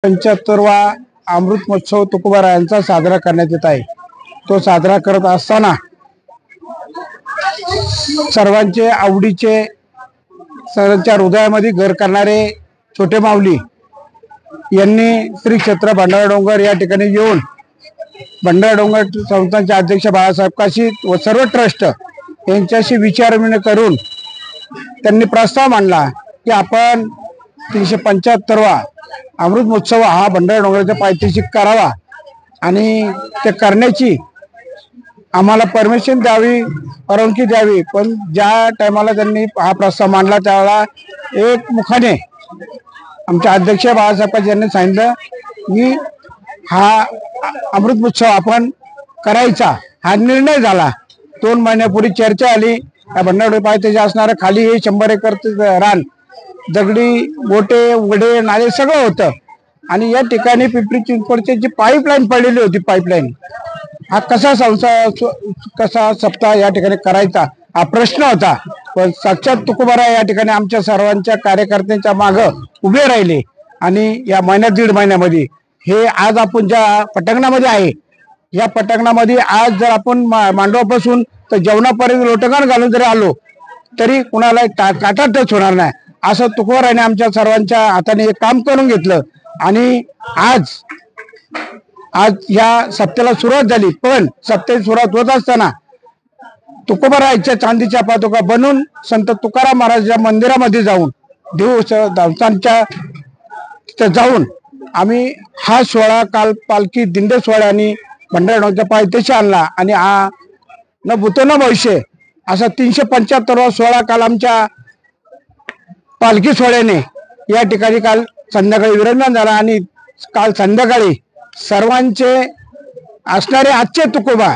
75वा अमृत महोत्सव तुकोबारायांचा साजरा करण्यात येत आहे। तो साजरा करत असताना सर्वांचे आवडीचे सर्वांच्या हृदयामध्ये घर करणारे छोटे माऊली यांनी श्री क्षेत्र भंडारा डोंगर या ठिकाणी येऊन भंडारा डोंगर संस्थांचे अध्यक्ष बाळासाहेब काशीद व सर्व ट्रस्ट यांच्याशी विचारविनिमय करून त्यांनी प्रस्ताव मांडला की आपण 375वा अमृत महोत्सव हा भंडारा डोंगराच्या पायथ्याशी करावा आणि ते करण्याची आम्हाला परमिशन द्यावी, परवानगी द्यावी। पण ज्या टायमाला त्यांनी हा प्रस्ताव मांडला त्यावेळेला एक मुखाने आमचे अध्यक्ष बाळासाहेब यांनी सांगितलं की हा अमृत महोत्सव आपण करायचा हा निर्णय झाला। 2 महिन्यापूर्वी चर्चा आली। या भंडारा पायथ्याशी असणारं खाली हे 100 एकर रान, दगडी गोटे उघडे नाले सगळं होतं आणि या ठिकाणी पिंपरी चिंचवडची जी पाईपलाईन पडलेली होती, पाईपलाईन हा कसा सप्ताह या ठिकाणी करायचा हा प्रश्न होता। पण साक्षात तुकोबारा या ठिकाणी आमच्या सर्वांच्या कार्यकर्त्यांच्या मागे उभे राहिले आणि या महिन्यात 1.5 महिन्यामध्ये हे आज आपण ज्या पटांगणामध्ये आहे या पटांगणामध्ये आज जर आपण मांडवापासून तर जेवणापर्यंत लोटगाण घालून जरी आलो तरी कुणाला काटा टच होणार नाही, असं तुकोबाराने आमच्या सर्वांच्या हाताने हे काम करून घेतलं आणि आज या सप्त्याला सुरुवात झाली। पण सप्त्याची सुरुवात होत असताना तुकोबाराच्या चांदीच्या पादुका बनवून संत तुकाराम महाराजांच्या मंदिरामध्ये जाऊन देवस्थानच्या तिथे जाऊन आम्ही हा सोहळा काल पालखी दिंडे सोहळ्याने भंडारा डोंगराच्या पायथ्याशी आणला आणि हा न भूतो न भविष्य असा 375वा सोहळा काल आमच्या पालखी सोहळ्याने या ठिकाणी काल संध्याकाळी विरंजन झाला आणि काल संध्याकाळी सर्वांचे असणारे आजचे तुकोबा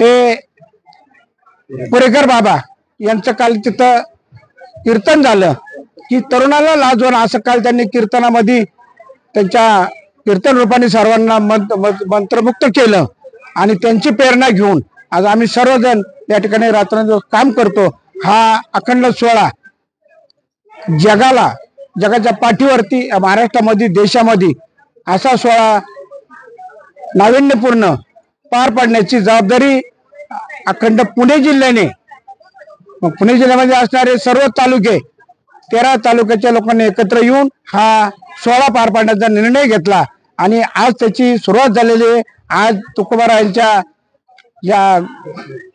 हे पुरेकर बाबा यांचं काल तिथं कीर्तन झालं की तरुणाला लाजवण असं काल त्यांनी कीर्तनामध्ये त्यांच्या कीर्तन रूपाने सर्वांना मंत्रमुक्त केलं आणि त्यांची प्रेरणा घेऊन आज आम्ही सर्वजण या ठिकाणी रात्रंदिवस काम करतो। हा अखंड सोहळा जगाच्या पाठीवरती महाराष्ट्रामध्ये देशामध्ये असा सोहळा नाविन्यपूर्ण पार पाडण्याची जबाबदारी अखंड पुणे जिल्ह्याने, पुणे जिल्ह्यामध्ये असणारे सर्व तालुके 13 तालुक्याच्या लोकांनी एकत्र येऊन हा सोहळा पार पाडण्याचा निर्णय घेतला आणि आज त्याची सुरुवात झालेली आहे। आज तुकोबारायांच्या या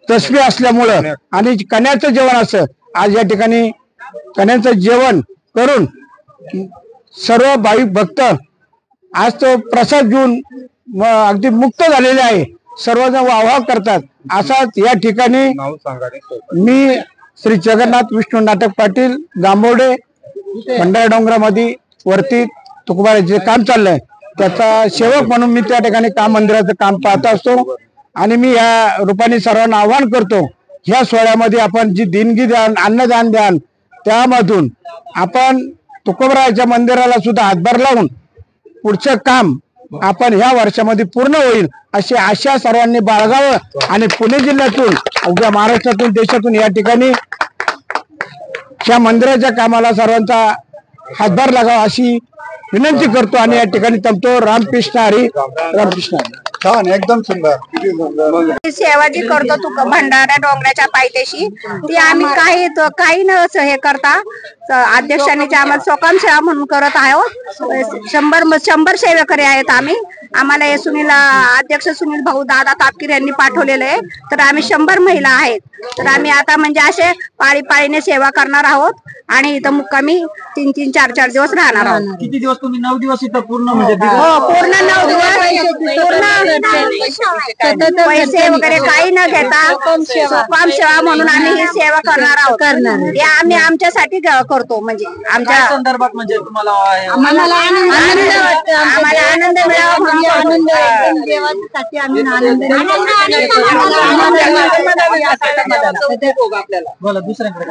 तस्बी असल्यामुळं आणि कन्याचं जेवण असं आज या ठिकाणी कन्याचं जेवण करून सर्व भाविक भक्त आज तो प्रसाद घेऊन अगदी मुक्त झालेले आहे, सर्वजण वाहवा करतात। असाच या ठिकाणी मी श्री जगन्नाथ विष्णू नाटक पाटील गांबोडे भंडारा डोंगरामध्ये वरती तुकोबाराचे काम चाललंय त्याचा सेवक म्हणून मी त्या ठिकाणी काम मंदिराचं काम पाहत असतो आणि मी या रूपाने सर्वांना आवाहन करतो ह्या सोहळ्यामध्ये आपण जी देणगी द्याल, अन्नदान द्याल, त्यामधून आपण तुकोबाराच्या मंदिराला सुद्धा हातभार लावून पुढचं काम आपण ह्या वर्षामध्ये पूर्ण होईल अशी आशा सर्वांनी बाळगावं आणि पुणे जिल्ह्यातून उभ्या महाराष्ट्रातून देशातून या ठिकाणी ह्या मंदिराच्या कामाला सर्वांचा हातभार लागावा अशी विनंती करतो आणि या ठिकाणी थांबतो। रामकृष्ण हरी, रामकृष्ण हरी। छान, एकदम सुंदर सेवा जी करतो तू भंडारा डोंगराच्या पायथ्याशी ती आम्ही काही न हे करता अध्यक्षांनी आम्हाला सोकाम सेवा म्हणून करत आहोत। 100 सेवेकरी आहेत आम्ही। आम्हाला हे अध्यक्ष सुनील भाऊ दादा तापकीर यांनी पाठवलेले आहे, तर आम्ही 100 महिला आहेत। तर आम्ही आता म्हणजे असे पाळीने सेवा करणार आहोत आणि इथं मुक्कामी 3-3, 4-4 दिवस राहणार आहोत। किती दिवस तुम्ही? 9 दिवस इथं पूर्ण म्हणजे पूर्ण 9 दिवस पूर्ण पैसे वगैरे काही न घेता सोकाम सेवा म्हणून आम्ही ही सेवा करणार आहोत। हे आम्ही आमच्यासाठी करतो, म्हणजे आमच्या संदर्भात म्हणजे तुम्हाला आम्हाला आनंद मिळावा म्हणून देवासाठी आम्ही आनंद बोला दुसऱ्याकडे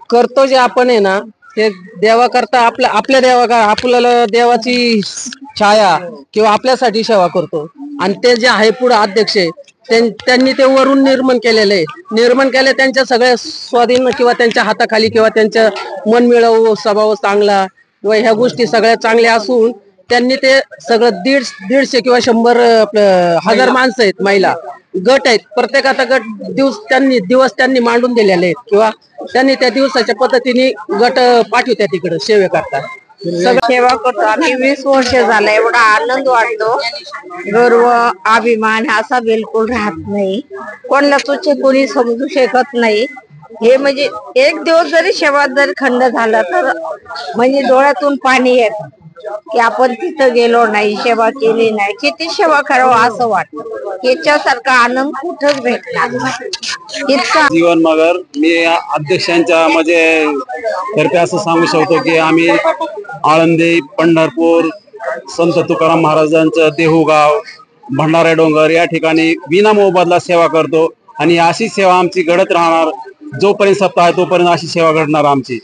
करतो जे आपण आहे ना ते देवा करता आपल्या देवा आपल्याला देवाची छाया किंवा आपल्यासाठी सेवा करतो. आणि ते जे आहे पुढे अध्यक्ष आहे, त्यांनी ते वरून निर्माण केलेलं आहे. निर्माण केले त्यांच्या सगळ्या स्वाधीन किंवा त्यांच्या हाताखाली किंवा त्यांच्या मनमिळावू स्वभाव चांगला किंवा ह्या गोष्टी सगळ्या चांगल्या असून त्यांनी ते सगळं 150 किंवा 100 माणसं आहेत, महिला गट आहेत. प्रत्येकाचा गट दिवस त्यांनी मांडून दिलेले आहेत किंवा त्यांनी त्या दिवसाच्या पद्धतीने गट पाठवत्या तिकडे सेवे करतात. सेवा करतो आम्ही 20 वर्ष झालं. एवढा आनंद वाटतो. गर्व अभिमान असा बिलकुल राहत नाही. कोणाला तुझे कोणी समजू शकत नाही. हे म्हणजे एक दिवस जरी सेवा जरी खंड झाला तर म्हणजे डोळ्यातून पाणी येत की आपण तिथं गेलो नाही, सेवा केली नाही. किती सेवा करावं असं वाटतं. याच्यासारखा आनंद कुठंच भेटणार नाही. इतका जीवन मगर मी अध्यक्षांच्या म्हणजे तर्फे असं सांगू शकतो की आम्ही आळंदी, पंढरपूर, संत तुकाराम महाराजांचं देहूगाव, भंडारा डोंगर या ठिकाणी विना मोबदला सेवा करतो आणि अशी सेवा आमची घडत राहणार. जोपर्यंत सप्ताह आहे तोपर्यंत अशी सेवा घडणार आमची.